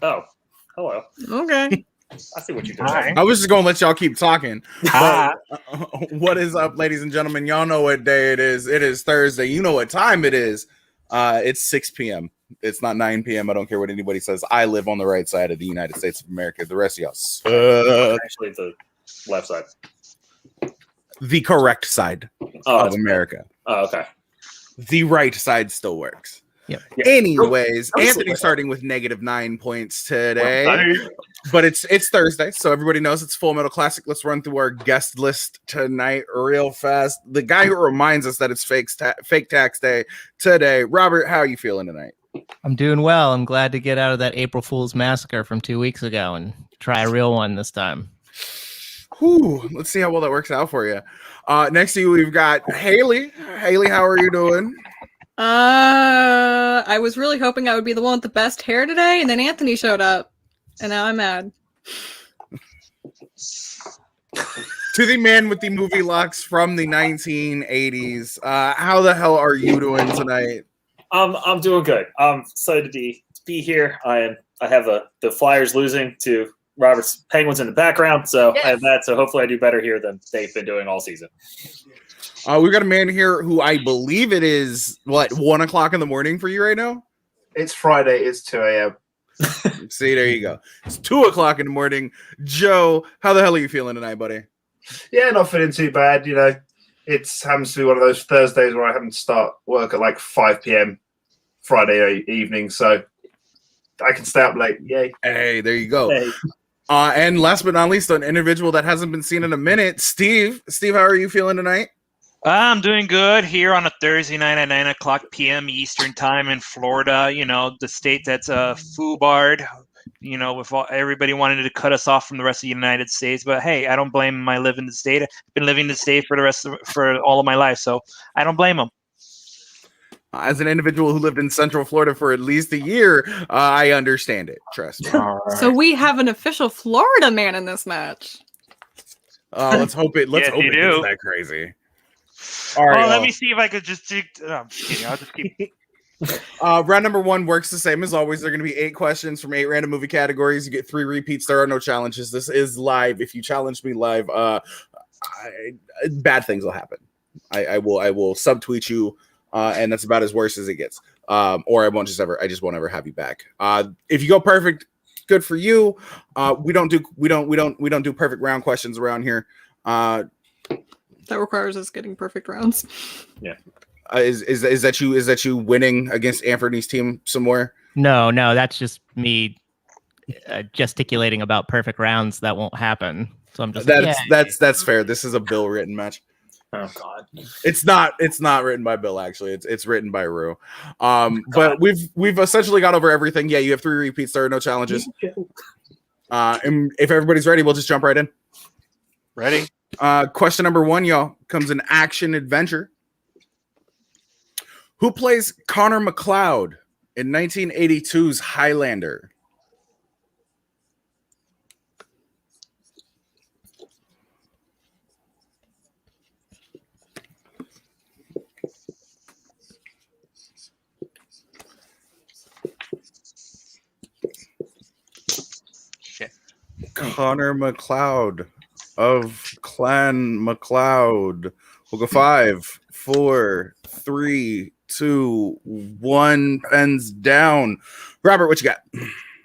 Oh, hello. Okay. I see what you did. Hi. I was just going to let y'all keep talking. Hi. What is up, ladies and gentlemen? Y'all know what day it is. It is Thursday. You know what time it is. It's 6 p.m. It's not 9 p.m. I don't care what anybody says. I live on the right side of the United States of America. The rest of y'all suck. Actually, the left side. The correct side of America. Oh, okay. The right side still works. Yep. Yeah. Anyways, Go Anthony slow. starting with -9 points today. But it's Thursday, so everybody knows it's Full Metal Classic. Let's run through our guest list tonight real fast. The guy who reminds us that it's fake tax day today. Robert, how are you feeling tonight? I'm doing well. I'm glad to get out of that April Fool's massacre from 2 weeks ago and try a real one this time. Whew, let's see how well that works out for you. Next to you, we've got Haley. Haley, how are you doing? I was really hoping I would be the one with the best hair today, and then Anthony showed up, and now I'm mad. To the man with the movie locks from the 1980s. How the hell are you doing tonight? I'm doing good. I'm excited to be here. I have the Flyers losing to Robert's Penguins in the background, so I have that. So hopefully I do better here than they've been doing all season. We've got a man here who I believe it is, 1 o'clock in the morning for you right now? It's Friday. It's 2 a.m. See, there you go. It's 2 o'clock in the morning. Joe, how the hell are you feeling tonight, buddy? Yeah, not feeling too bad. You know, it happens to be one of those Thursdays where I haven't start work at 5 p.m. Friday evening, so I can stay up late. Yay. Hey, there you go. Hey. And last but not least, an individual that hasn't been seen in a minute, Steve. Steve, how are you feeling tonight? I'm doing good here on a Thursday night at 9 o'clock p.m. Eastern time in Florida. You know, the state that's foobarred. You know, with everybody wanted to cut us off from the rest of the United States. But hey, I don't blame them. I live in the state. I've been living in the state for all of my life, so I don't blame them. As an individual who lived in Central Florida for at least a year, I understand it. Trust me. So we have an official Florida man in this match. Let's hope it. Let's Yes, hope you it gets do. that crazy. All right. Let me see if I could just. I'm just kidding. I'll just keep. Round number 1 works the same as always. There are going to be 8 questions from 8 random movie categories. You get 3 repeats. There are no challenges. This is live. If you challenge me live, bad things will happen. I will subtweet you, and that's about as worse as it gets. Or I just won't ever have you back. If you go perfect, good for you. We don't do perfect round questions around here. That requires us getting perfect rounds. Yeah. Is that you winning against Anthony's team somewhere? No, that's just me gesticulating about perfect rounds. That won't happen. So I'm just that's fair. This is a Bill written match. Oh God. It's not written by Bill, actually. It's written by Rue. But we've essentially got over everything. Yeah, you have 3 repeats. There are no challenges. And if everybody's ready, we'll just jump right in. Ready? Question number 1, y'all, comes an action adventure. Who plays Connor McLeod in 1982's Highlander? Shit. Connor McLeod of Clan McLeod. We'll go 5, 4, 3, 2, 1. Pens down. Robert, what you got?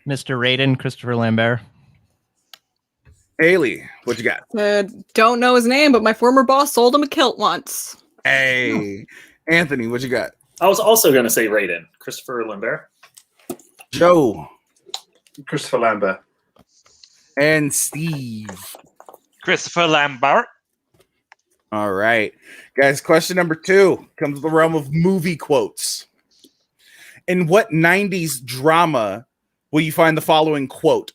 Mr. Raiden, Christopher Lambert. Haley, what you got? Don't know his name, but my former boss sold him a kilt once. Hey, Anthony, what you got? I was also going to say Raiden. Christopher Lambert. Joe Christopher Lambert. and Steve. Christopher Lambert. All right, guys. Question number 2 comes to the realm of movie quotes. In what 90s drama will you find the following quote?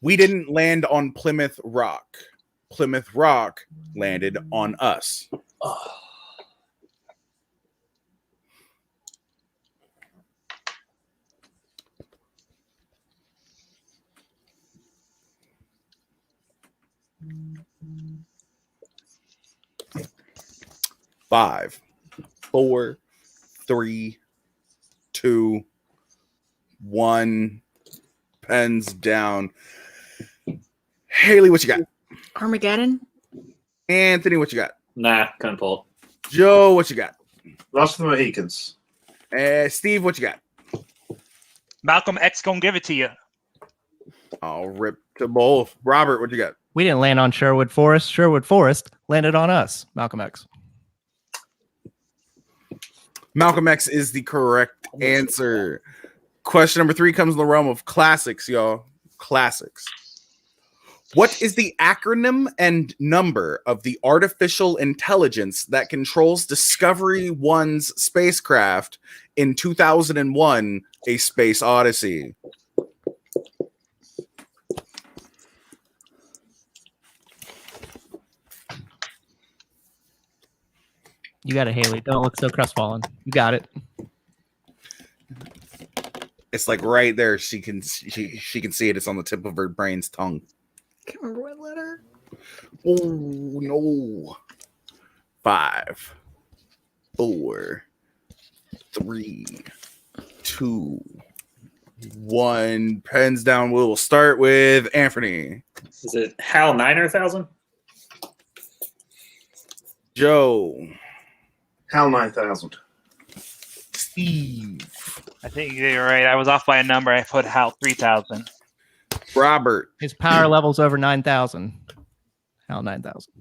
We didn't land on Plymouth Rock. Plymouth Rock landed on us. Oh. Five, 4, 3, 2, 1. Pens down. Haley, what you got? Armageddon. Anthony, what you got? Nah, couldn't pull. Joe, what you got? Last of the Mohicans. Steve, what you got? Malcolm X gonna give it to you. I'll rip to both. Robert, what you got? We didn't land on Sherwood Forest. Sherwood Forest landed on us. Malcolm X. Malcolm X is the correct answer. Question number 3 comes in the realm of classics, y'all. Classics. What is the acronym and number of the artificial intelligence that controls Discovery 1's spacecraft in 2001, A Space Odyssey? You got it, Haley. Don't look so crestfallen. You got it. It's like right there. She can see it. It's on the tip of her brain's tongue. Can't remember what letter. Oh no. 5, 4, 3, 2, 1. Pens down. We'll start with Anthony. Is it HAL 9000? Joe. HAL 9000. Steve. I think you're right. I was off by a number. I put HAL 3000. Robert. His power level's over 9,000. HAL 9,000.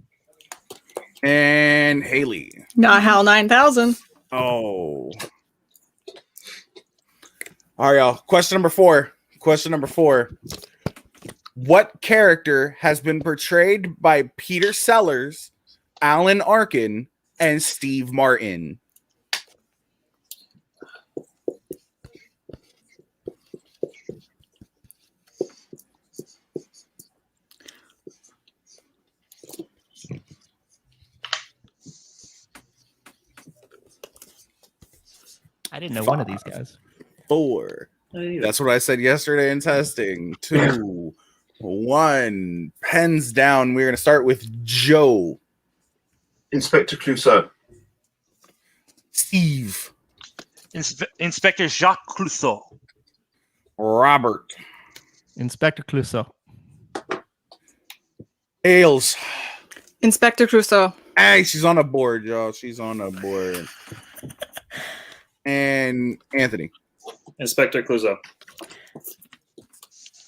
And Haley. Not HAL 9000. Oh. All right, y'all. Question number 4. What character has been portrayed by Peter Sellers, Alan Arkin, and Steve Martin? I didn't know one of these guys. 4. That's what I said yesterday in testing. 2, 1. Pens down. We're going to start with Joe. Inspector Clouseau. Steve. Inspector Jacques Clouseau. Robert. Inspector Clouseau. Ailes. Inspector Clouseau. Hey, she's on a board, y'all. She's on a board. And Anthony. Inspector Clouseau.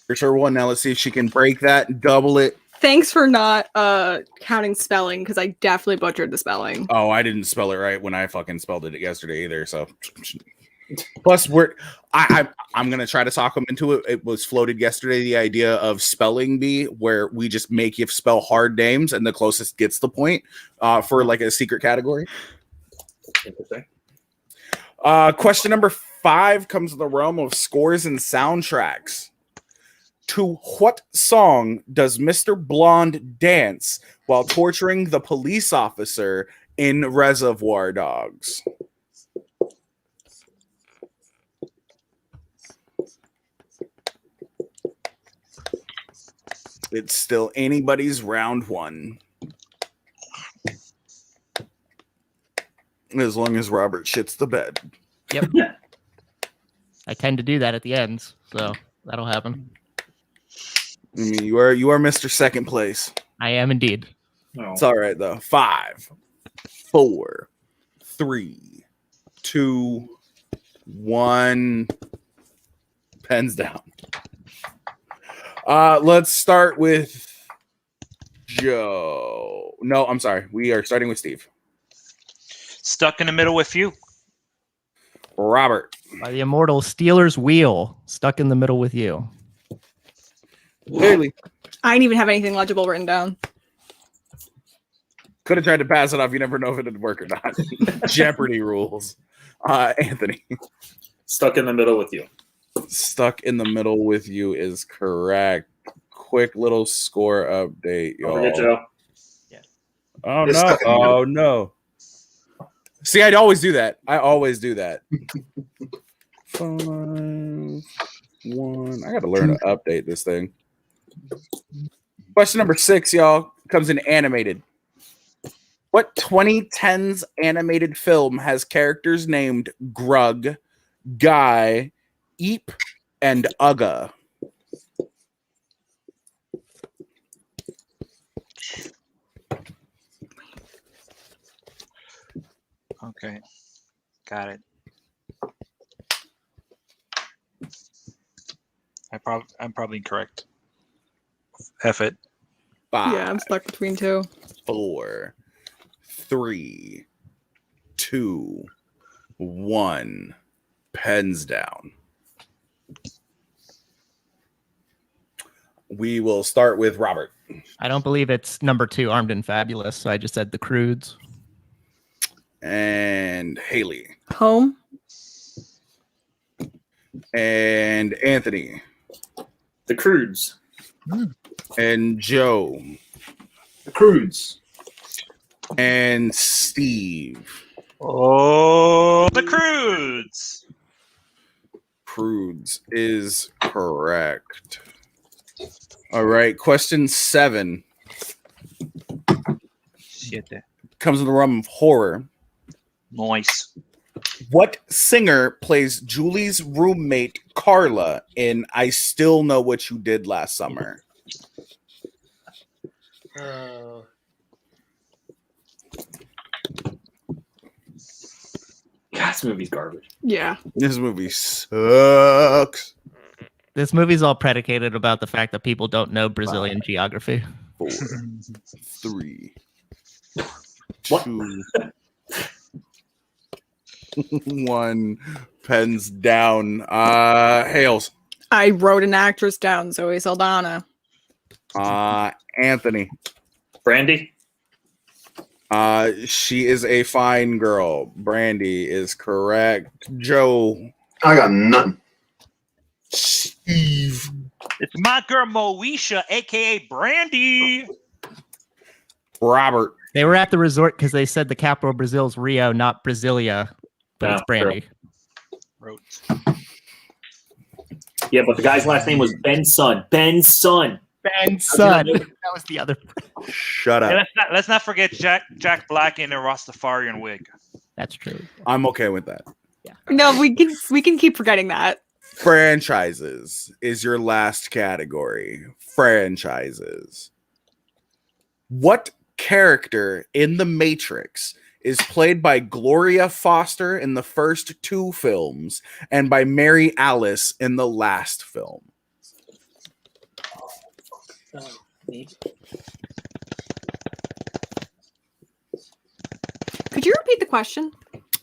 Here's her one. Now let's see if she can break that and double it. Thanks for not counting spelling, because I definitely butchered the spelling. Oh, I didn't spell it right when I fucking spelled it yesterday either. So, plus I'm gonna try to talk them into it. It was floated yesterday the idea of spelling bee, where we just make you spell hard names and the closest gets the point for like a secret category. Interesting. Question number 5 comes in the realm of scores and soundtracks. To what song does Mr. Blonde dance while torturing the police officer in Reservoir Dogs? It's still anybody's round 1. As long as Robert shits the bed. Yep. I tend to do that at the ends, so that'll happen. I mean, you are Mr. Second Place. I am indeed. No. It's all right though. 5, 4, 3, 2, 1. Pens down. Let's start with Joe. No, I'm sorry. We are starting with Steve. Stuck in the middle with you. Robert. By the immortal Steelers Wheel, stuck in the middle with you. Haley. I didn't even have anything legible written down. Could have tried to pass it off. You never know if it would work or not. Jeopardy rules. Anthony. Stuck in the middle with you. Stuck in the middle with you is correct. Quick little score update, y'all. Don't forget Joe. Oh It's no! stuck in the middle. Oh no! See, I'd always do that. 5, 1. I got to learn to update this thing. Question number 6, y'all, comes in animated. What 2010s animated film has characters named Grug, Guy, Eep, and Ugga? Okay. Got it. I'm probably incorrect. F it. 5, Yeah, I'm stuck between 2. 4, 3, 2, 1. Pens down. We will start with Robert. I don't believe it's number 2, Armed and Fabulous. So I just said the Crudes. And Haley. Home. And Anthony. The Crudes. And Joe. The Crudes. And Steve. Oh, the Crudes. Crudes is correct. All right. Question 7 Shit. comes in the realm of horror. Nice. What singer plays Julie's roommate Carla in I Still Know What You Did Last Summer? God, this movie's garbage. Yeah. This movie sucks. This movie's all predicated about the fact that people don't know Brazilian geography. 4, 3, What? 2, 1. Pens down. Hales. I wrote an actress down, Zoe Saldana. Anthony. Brandy. She is a fine girl. Brandy is correct. Joe. I got nothing. Steve. It's my girl Moesha, aka Brandy. Robert. They were at the resort because they said the capital of Brazil's Rio, not Brasilia, but it's Oh, Brandy. Wrote. Yeah, but the guy's last name was Ben's son. Ben's son. Ben's son. That was the other. Shut And up. let's not forget Jack Black in a Rastafarian wig. That's true. I'm okay with that. No, we can keep forgetting that. Franchises is your last category. Franchises. What character in The Matrix is played by Gloria Foster in the first 2 films and by Mary Alice in the last film? Could you repeat the question?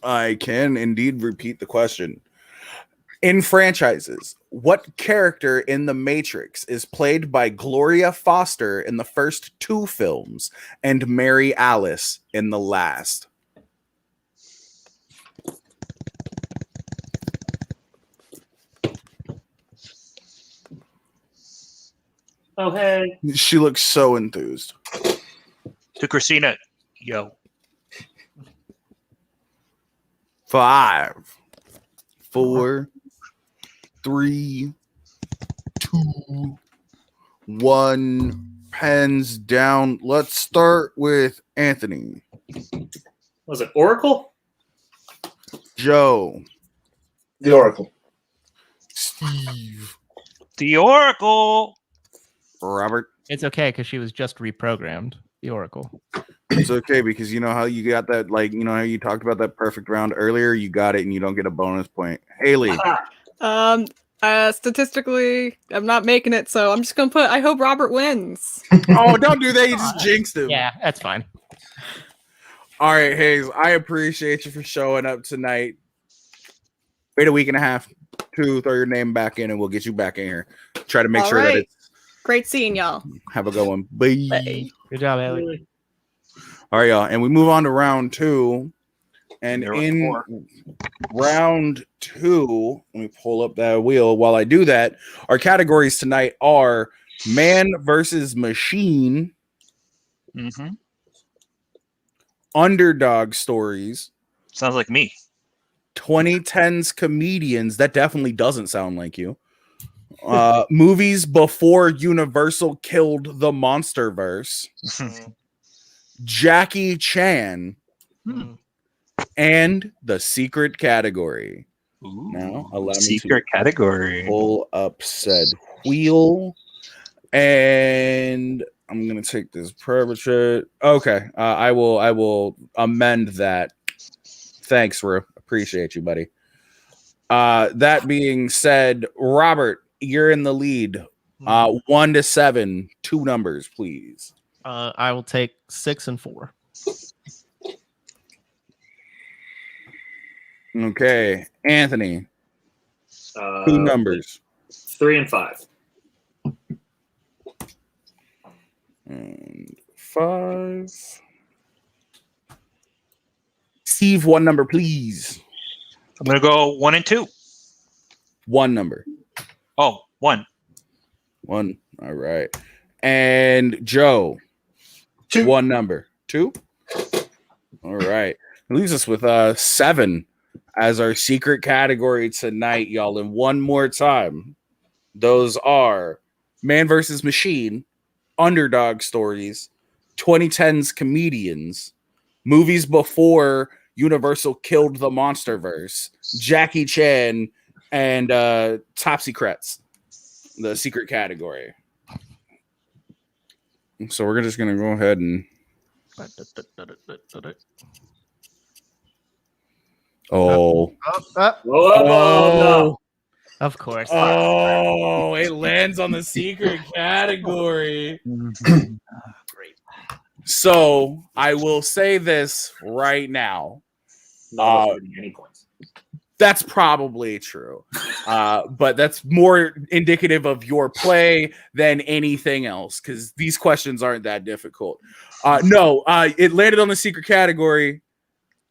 I can indeed repeat the question. In franchises, what character in The Matrix is played by Gloria Foster in the first 2 films and Mary Alice in the last? Oh, hey. She looks so enthused. To Christina, yo. 5, 4, 3, 2, 1. Pens down. Let's start with Anthony. Was it Oracle? Joe. The Oracle. Steve. The Oracle. Robert. It's okay because she was just reprogrammed. The Oracle. It's okay because you know how you got that, like, you know how you talked about that perfect round earlier? You got it and you don't get a bonus point. Haley. Statistically, I'm not making it, so I'm just gonna put I hope Robert wins. Oh, don't do that. You just jinxed him. Yeah, that's fine. All right, Hayes, I appreciate you for showing up tonight. Wait a week and a half to throw your name back in and we'll get you back in here. Try to make All sure that right. it's. Great seeing y'all. Have a good one. Bye. Bye. Good job, Haley. All right, y'all. And we move on to round 2. And There were in 4. round 2, let me pull up that wheel. While I do that, our categories tonight are Man versus Machine, Mm-hmm. Underdog Stories, Sounds like me. 2010s Comedians. That definitely doesn't sound like you. Movies before Universal killed the Monsterverse, Jackie Chan, and the secret category. Ooh, Now, allow me secret category. Pull up said wheel, and I'm gonna take this perpetrate. Okay, I will amend that. Thanks, Rue. Appreciate you, buddy. That being said, Robert, you're in the lead. 1 to 7, 2 numbers, please. I will take 6 and 4. Okay, Anthony, 2 numbers. 3 and 5. And 5. Steve, 1 number, please. I'm gonna go 1 and 2. 1 number. Oh, 1. 1. All right. And Joe, 2. 1 number. 2. All right. It leaves us with 7 as our secret category tonight, y'all. And one more time, those are Man vs. Machine, Underdog Stories, 2010s Comedians, movies before Universal killed the Monsterverse, Jackie Chan, and Top Secrets, the secret category. So we're just going to go ahead and... Oh. Whoa. Of course. Oh, it lands on the secret category. Great. So I will say this right now. Not any points. That's probably true. But that's more indicative of your play than anything else, because these questions aren't that difficult. It landed on the secret category.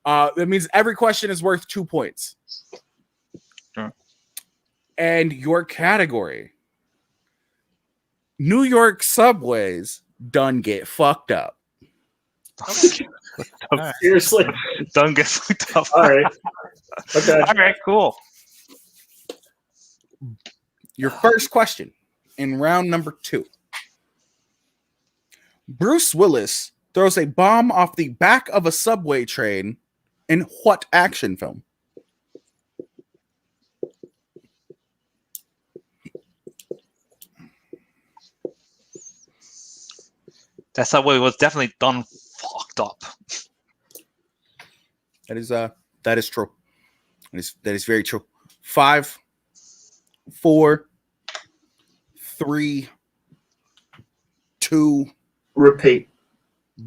That means every question is worth 2 points. Sure. And your category, New York subways done get fucked up. Seriously? Don't get fucked up. All right. Okay. All right, cool. Your first question in round number 2. Bruce Willis throws a bomb off the back of a subway train in what action film? That subway was definitely done fucked up. That is true. That is very true. 5, 4, 3, 2. Repeat.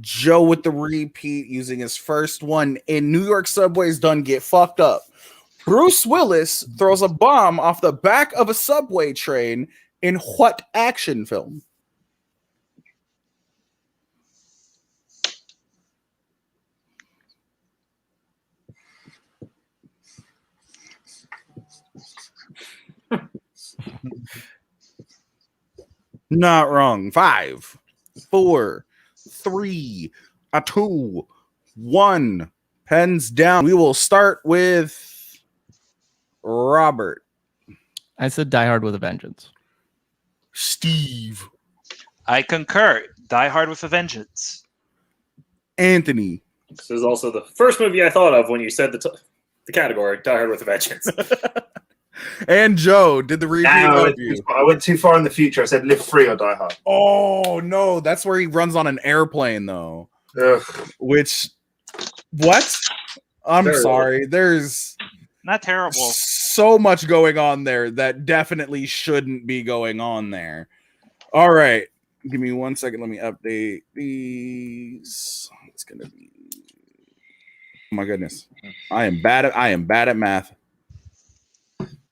Joe with the repeat, using his first one. In New York subways done get fucked up. Bruce Willis throws a bomb off the back of a subway train in what action film? Not wrong. 5, 4, 3, 2, 1. Pens down. We will start with Robert. I said Die Hard with a Vengeance. Steve. I concur. Die Hard with a Vengeance. Anthony. This is also the first movie I thought of when you said the category, Die Hard with a Vengeance. And Joe, did the repeat help you? I went too far in the future. I said Live Free or Die Hard. Oh, no. That's where he runs on an airplane, though. Ugh. Which, what? I'm Terrible. sorry. There's Not terrible. so much going on there that definitely shouldn't be going on there. All right. Give me 1 second. Let me update these. It's going to be... Oh, my goodness. I am bad at math.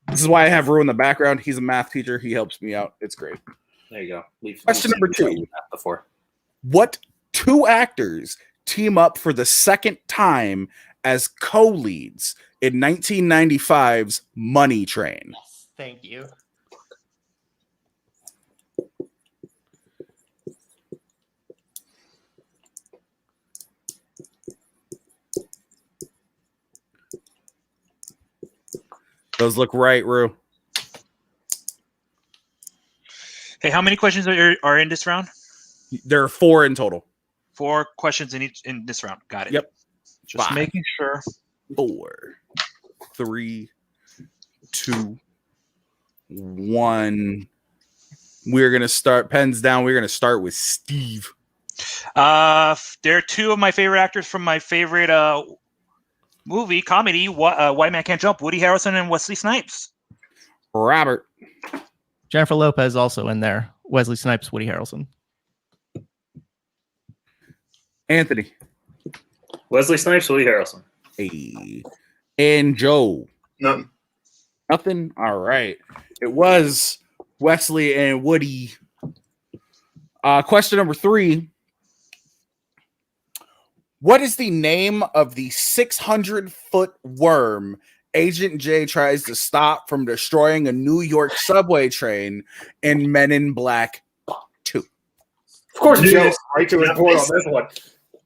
This is why I have Rue in the background. He's a math teacher. He helps me out. It's great. There you go. Question number 2. Before. What 2 actors team up for the second time as co-leads in 1995's Money Train? Yes, thank you. Those look right, Rue. Hey, how many questions are in this round? There are 4 in total. 4 questions in this round. Got it. Yep. Just 5, making sure. 4, 3, 2, 1. We're gonna start pens down. We're gonna start with Steve. There are 2 of my favorite actors from my favorite Movie, comedy, White Man Can't Jump, Woody Harrelson and Wesley Snipes. Robert. Jennifer Lopez also in there. Wesley Snipes, Woody Harrelson. Anthony. Wesley Snipes, Woody Harrelson. Hey. And Joe. No. Nothing? All right. It was Wesley and Woody. Question number 3. What is the name of the 600-foot worm Agent J tries to stop from destroying a New York subway train in Men in Black 2? Of course, Knew Joe. this. Right to report on this one.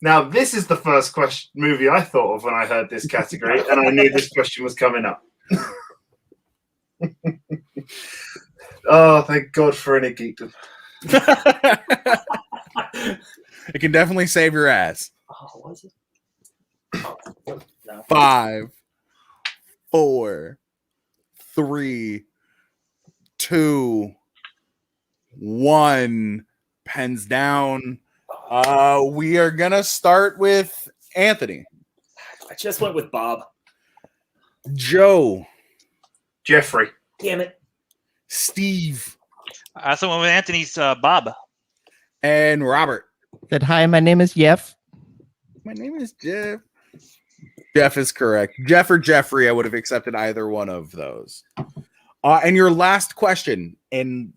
Now, this is the first movie I thought of when I heard this category, and I knew this question was coming up. Oh, thank God for any geekdom. It can definitely save your ass. Oh, was it? No. 5, 4, 3, 2, 1. Pens down. We are gonna start with Anthony. I just went with Bob. Joe. Jeffrey. Damn it. Steve. I also went with Anthony's Bob. And Robert. Said, hi, my name is Jeff. My name is Jeff. Jeff is correct. Jeff or Jeffrey, I would have accepted either one of those. And your last question in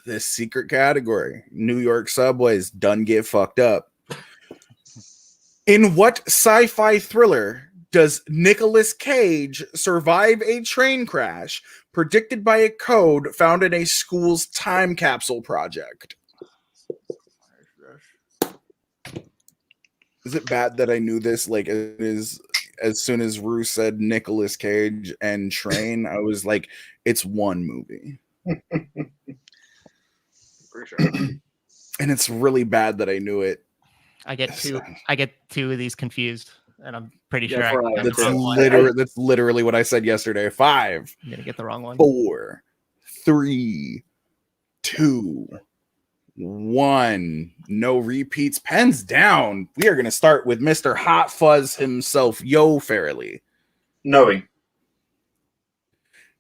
this secret category, New York subways done get fucked up. In what sci-fi thriller does Nicolas Cage survive a train crash predicted by a code found in a school's time capsule project? Is it bad that I knew this? Like, it is, as soon as Rue said Nicolas Cage and train, I was like, it's one movie. For sure. And it's really bad that I knew it. I get two of these confused, and I'm pretty Yeah, sure for I got That's the wrong one. that's literally what I said yesterday. 5, I'm gonna get the wrong one. 4, 3, 2, 1. No repeats. Pens down. We are going to start with Mr. Hot Fuzz himself, Yo Fairley. Knowing.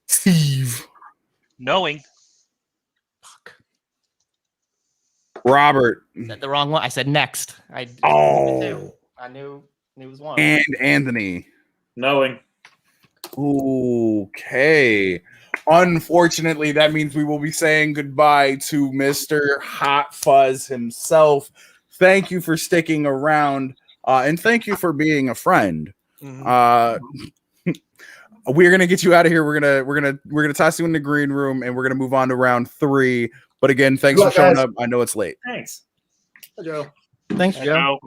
Steve. Knowing. Fuck. Robert. Said the wrong one. I said next. I knew it was one. And Anthony. Knowing. Okay. Unfortunately, that means we will be saying goodbye to Mr. Hot Fuzz himself. Thank you for sticking around, and thank you for being a friend. Mm-hmm. We're gonna get you out of here. We're gonna toss you in the green room, and we're gonna move on to round 3. But again, thanks for showing up. I know it's late. Thanks. Hi, Joe. Thanks, Joe.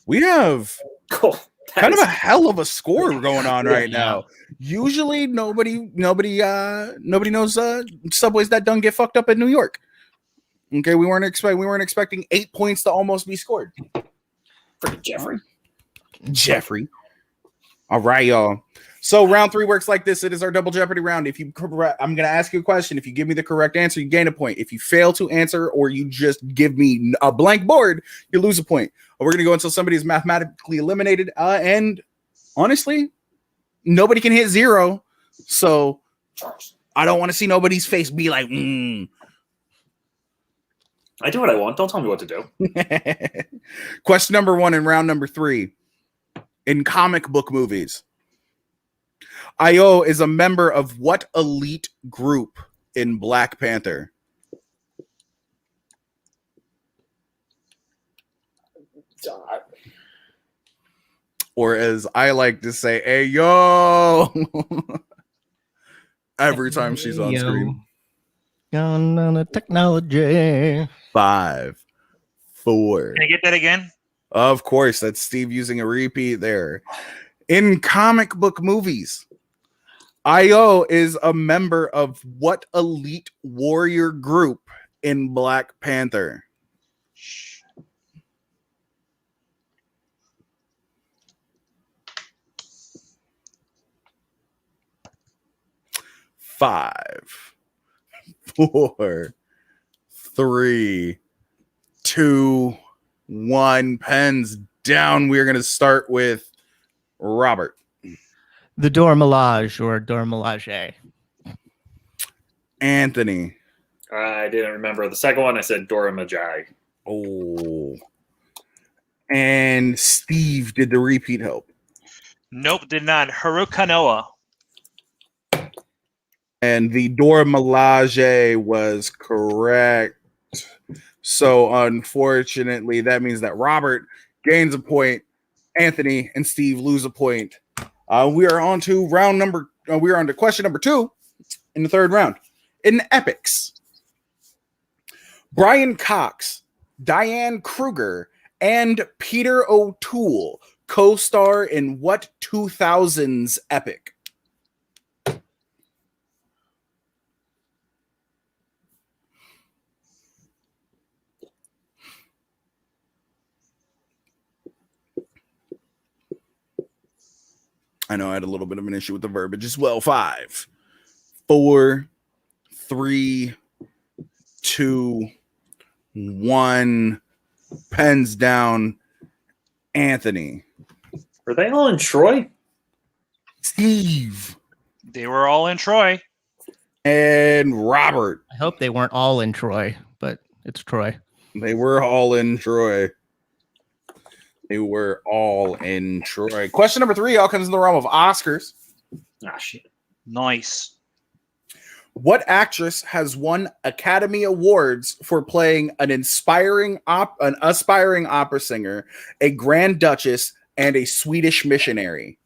We have Cool. kind of a hell of a score going on right now. Usually nobody knows subways that don't get fucked up in New York. Okay, we weren't expecting 8 points to almost be scored. Freaking Jeffrey. All right, y'all. So round 3 works like this. It is our double Jeopardy round. I'm gonna ask you a question. If you give me the correct answer, you gain a point. If you fail to answer or you just give me a blank board, you lose a point. We're gonna go until somebody is mathematically eliminated. And honestly, nobody can hit 0. So I don't want to see nobody's face be like, I do what I want. Don't tell me what to do. Question number 1 in round number 3. In comic book movies, Io is a member of what elite group in Black Panther? Or as I like to say, hey, yo. Every time she's on screen. Gone on the technology. 5, 4. Can I get that again? Of course, that's Steve using a repeat there. In comic book movies, Io is a member of what elite warrior group in Black Panther? Five, 4, 3, 2, 1. Pens down. We're going to start with Robert. The Dormelage or Dormelage. Anthony. I didn't remember the second one. I said Dora Majai. Oh. And Steve, did the repeat help? Nope, did not. Harukanoa. And the Dora Milaje was correct. So unfortunately, that means that Robert gains a point, Anthony and Steve lose a point. We are on to we are on to question number 2 in the third round. In epics, Brian Cox, Diane Kruger, and Peter O'Toole co-star in what 2000s epic? I know I had a little bit of an issue with the verbiage as well. 5, 4, 3, 2, 1. Pens down. Anthony. Were they all in Troy? Steve. They were all in Troy. And Robert. I hope they weren't all in Troy, but it's Troy. They were all in Troy. They were all in Troy. Question number 3 all comes in the realm of Oscars. Ah, shit. Nice. What actress has won Academy Awards for playing an aspiring opera singer, a Grand Duchess, and a Swedish missionary?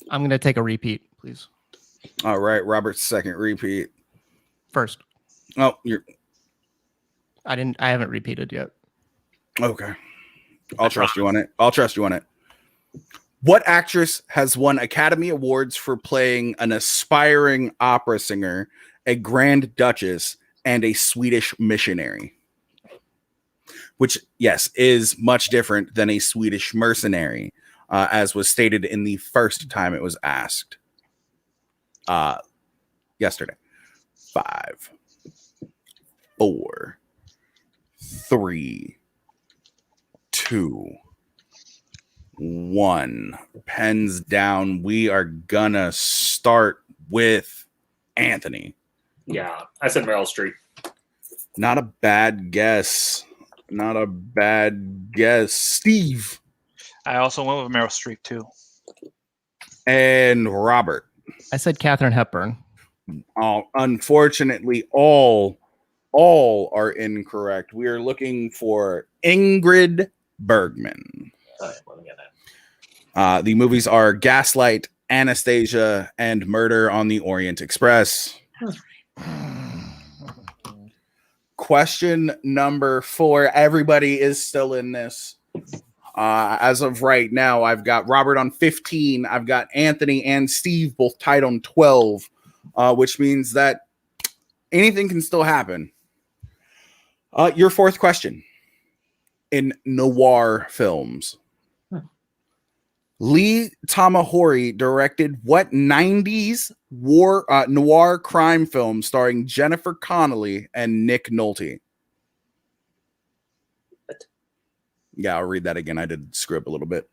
I'm going to take a repeat, please. All right, Robert's second repeat. First. Oh, you're I haven't repeated yet. okay. I'll trust you on it. What actress has won Academy Awards for playing an aspiring opera singer, a Grand Duchess, and a Swedish missionary? Which, yes, is much different than a Swedish mercenary, as was stated in the first time it was asked yesterday. 5, 4, 3, 2, 1. Pens down. We are gonna start with Anthony. Yeah, I said Meryl Streep. Not a bad guess. Steve. I also went with Meryl Streep too. And Robert. I said Katharine Hepburn. Unfortunately, all are incorrect. We are looking for Ingrid Bergman. All right, let me get that. The movies are Gaslight, Anastasia, and Murder on the Orient Express. Question number 4. Everybody is still in this. As of right now, I've got Robert on 15. I've got Anthony and Steve both tied on 12, which means that anything can still happen. Your fourth question. In noir films, Lee Tamahori directed what 90s noir crime film starring Jennifer Connelly and Nick Nolte? Yeah, I'll read that again. I did screw up a little bit.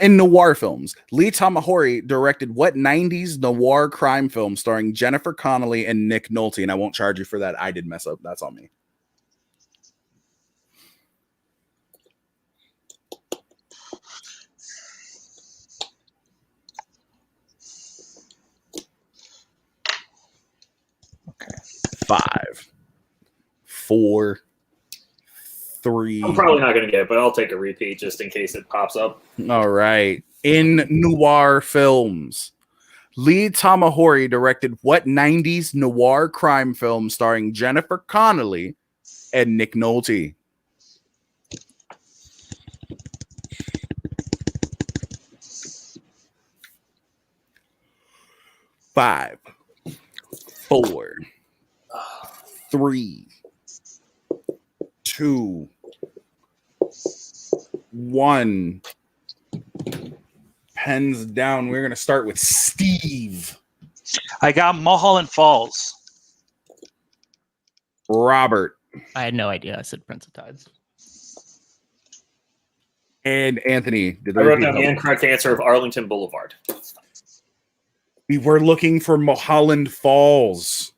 In noir films, Lee Tamahori directed what 90s noir crime film starring Jennifer Connelly and Nick Nolte? And I won't charge you for that. I did mess up. That's on me. Okay. 5, 4, 3. I'm probably not going to get it, but I'll take a repeat just in case it pops up. All right. In noir films, Lee Tamahori directed what 90s noir crime film starring Jennifer Connelly and Nick Nolte? Five, 4, 3, 2, 1. Pens down. We're going to start with Steve. I got Mulholland Falls. Robert. I had no idea. I said Prince of Tides. And Anthony. I wrote down the incorrect answer of Arlington Boulevard. We were looking for Mulholland Falls.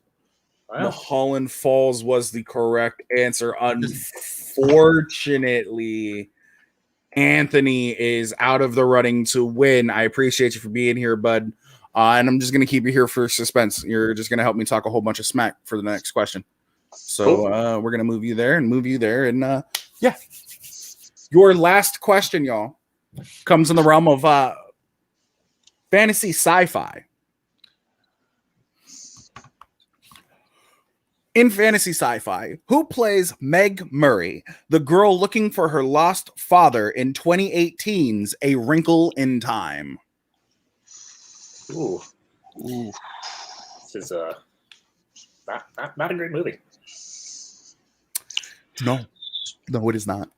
Wow. Mulholland Falls was the correct answer. Unfortunately, Anthony is out of the running to win. I appreciate you for being here, bud. And I'm just going to keep you here for suspense. You're just going to help me talk a whole bunch of smack for the next question. So Cool. We're going to move you there and move you there. And yeah. Your last question, y'all, comes in the realm of fantasy sci-fi. In fantasy sci-fi, who plays Meg Murray, the girl looking for her lost father in 2018's A Wrinkle in Time? Ooh. This is not a great movie. No, it is not.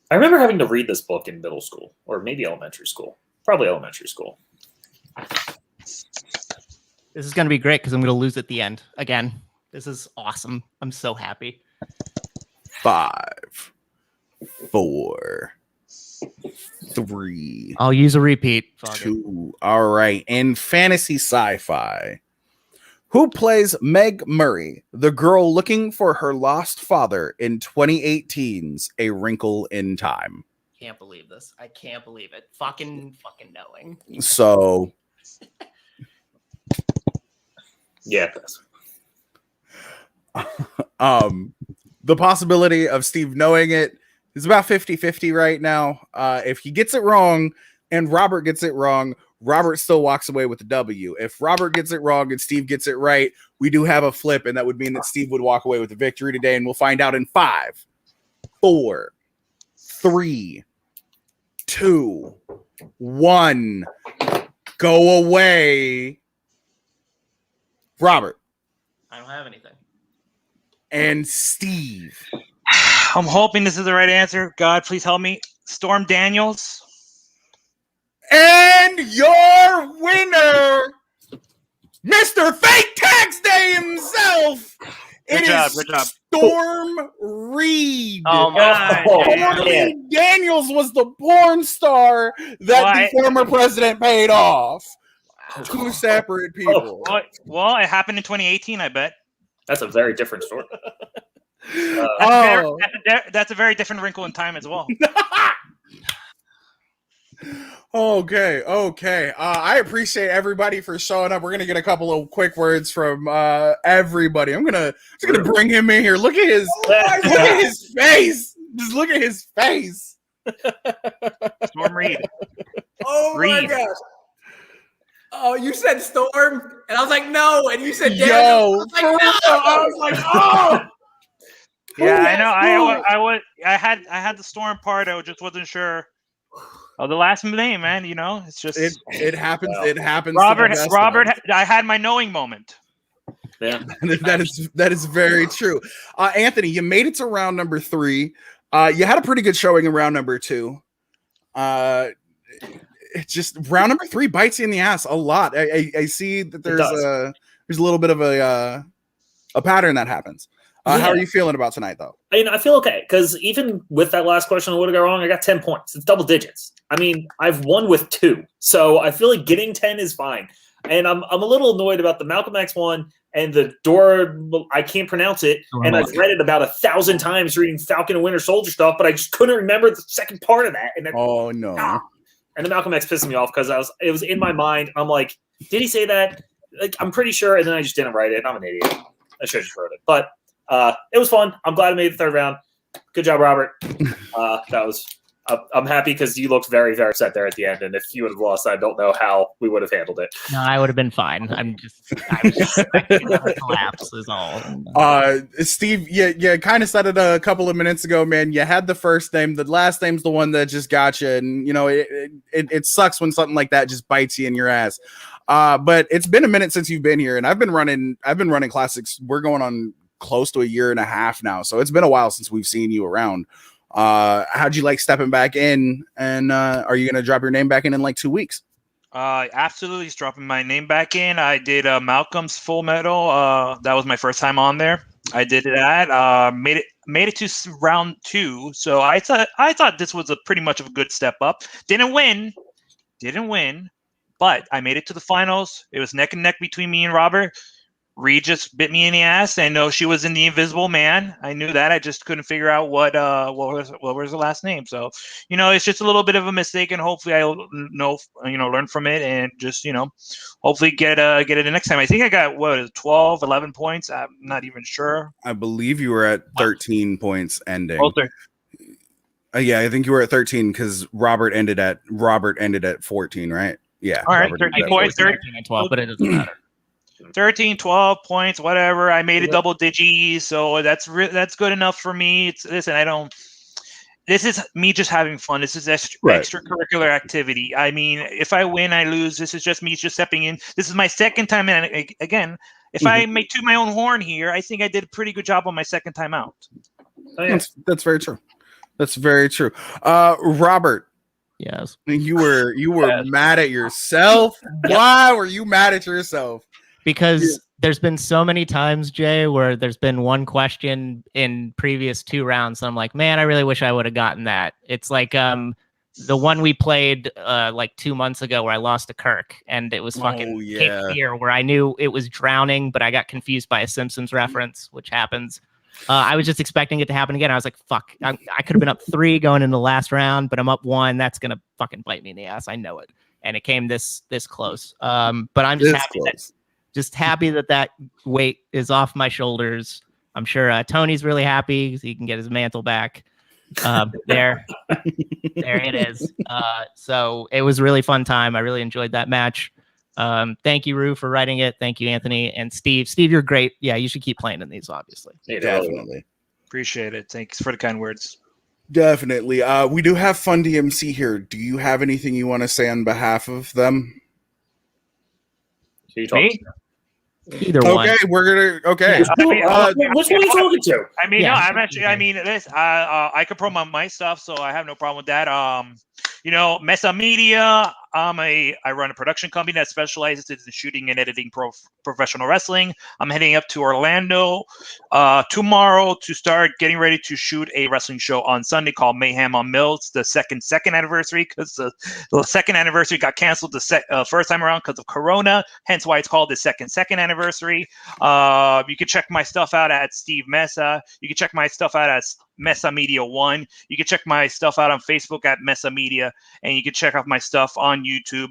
I remember having to read this book in middle school, or maybe elementary school. Probably elementary school. This is going to be great because I'm going to lose at the end again. This is awesome. I'm so happy. 5, 4, 3, I'll use a repeat. Fuck it. 2. All right. In fantasy sci-fi, who plays Meg Murray, the girl looking for her lost father in 2018's A Wrinkle in Time? Can't believe this. I can't believe it. Fucking knowing. So, Yeah, that's the possibility of Steve knowing it is about 50-50 right now. If he gets it wrong and Robert gets it wrong, Robert still walks away with the W. If Robert gets it wrong and Steve gets it right, we do have a flip, and that would mean that Steve would walk away with the victory today, and we'll find out in 5, 4, 3, 2, 1. Go away. Robert. I don't have anything. And Steve. I'm hoping this is the right answer. God, please help me. Storm Daniels. And your winner, Mr. Fake Tax Day himself. Good job. Storm Reed. Oh my Storm God. Reed Daniels was the porn star that the former president paid off. Two separate people. Well, it happened in 2018, I bet. a very different story. That's a very different Wrinkle in Time as well. Okay. I appreciate everybody for showing up. We're gonna get a couple of quick words from everybody. I'm just gonna bring him in here. Look at his face. Just look at his face. Storm Reed. Oh my Reed. gosh. Oh, you said Storm, and I was like, no. And you said Daniel. Yo, I was like, no. I was like, oh. Yeah, I know. I had the Storm part. I just wasn't sure. Oh, the last name, man. You know, it's just it happens. Wow. It happens. Robert. I had my knowing moment. Yeah. that is very true. Anthony, you made it to round number 3. You had a pretty good showing in round number 2. It's just round number 3 bites you in the ass a lot. I see that there's a little bit of a pattern that happens. How are you feeling about tonight, though? I feel okay because even with that last question, I would have got wrong. I got 10 points. It's double digits. I mean, I've won with 2, so I feel like getting 10 is fine. And I'm a little annoyed about the Malcolm X one and the Dora. I can't pronounce it, and I've read it about 1,000 times reading Falcon and Winter Soldier stuff, but I just couldn't remember the second part of that. And Oh no! And the Malcolm X pissed me off because it was in my mind. I'm like, did he say that? Like, I'm pretty sure, and then I just didn't write it. I'm an idiot. I should have just wrote it, but. It was fun. I'm glad I made the 3rd round. Good job, Robert. I'm happy because you looked very, very upset there at the end. And if you would have lost, I don't know how we would have handled it. No, I would have been fine. I was just expecting another collapse is all. Steve, you kind of said it a couple of minutes ago, man. You had the first name. The last name's the one that just got you. And, you know, it sucks when something like that just bites you in your ass. But it's been a minute since you've been here. And I've been running classics. We're going on close to a year and a half now. So it's been a while since we've seen you around. How'd you like stepping back in? And are you going to drop your name back in like 2 weeks? Absolutely, dropping my name back in. I did Malcolm's Full Metal. That was my first time on there. I did that. Made it to round 2. So I thought this was a pretty much of a good step up. Didn't win, but I made it to the finals. It was neck and neck between me and Robert. Reed just bit me in the ass. I know she was in the Invisible Man. I knew that. I just couldn't figure out what was the last name. So, it's just a little bit of a mistake, and hopefully I'll learn from it, and just hopefully get it the next time. I think I got 12, 11 points. I'm not even sure. I believe you were at 13 points ending. Yeah, I think you were at 13 because Robert ended at 14, right? Yeah. All right, Robert 13 points, 13 and 12, but it doesn't matter. 13, 12 points, whatever. I made it double digits, so that's good enough for me. This is me just having fun. This is extracurricular activity. I mean, if I win, I lose. This is just me just stepping in. This is my second time, and again, if I make to my own horn here, I think I did a pretty good job on my second time out. Oh, yeah. That's very true. That's very true. Robert, Yes. you were mad at yourself. Why were you mad at yourself? Because there's been so many times, Jay, where there's been one question in previous 2 rounds. So I'm like, man, I really wish I would have gotten that. It's like the one we played like 2 months ago where I lost to Kirk, and it was fucking Cape Fear, where I knew it was drowning, but I got confused by a Simpsons reference, which happens. I was just expecting it to happen again. I was like, fuck, I could have been up 3 going into the last round, but I'm up 1. That's going to fucking bite me in the ass. I know it. And it came this close. But I'm just happy that weight is off my shoulders. I'm sure Tony's really happy because he can get his mantle back. There it is. So it was a really fun time. I really enjoyed that match. Thank you, Rue, for writing it. Thank you, Anthony and Steve. Steve, you're great. Yeah, you should keep playing in these, obviously. Definitely. Appreciate it. Thanks for the kind words. Definitely. We do have Fun DMC here. Do you have anything you want to say on behalf of them? Me? Either one. Okay, we're gonna. Okay. Which one are you talking to? I mean, Yeah. no, I'm actually. I mean, this. I could promote my stuff, so I have no problem with that. Mesa Media. I run a production company that specializes in shooting and editing professional wrestling. I'm heading up to Orlando tomorrow to start getting ready to shoot a wrestling show on Sunday called Mayhem on Mills, the second anniversary, because the second anniversary got canceled the first time around because of Corona, hence why it's called the second anniversary. You can check my stuff out at Steve Mesa. You can check my stuff out at Mesa Media 1. You can check my stuff out on Facebook at Mesa Media, and you can check out my stuff on YouTube.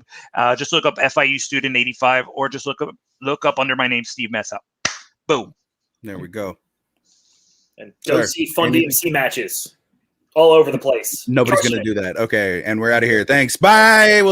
Just look up FIU Student 85, or just look up under my name, Steve Mesa. Boom. There we go. And go see Fun DMC matches all over the place. Nobody's going to do that. Okay, and we're out of here. Thanks. Bye. We'll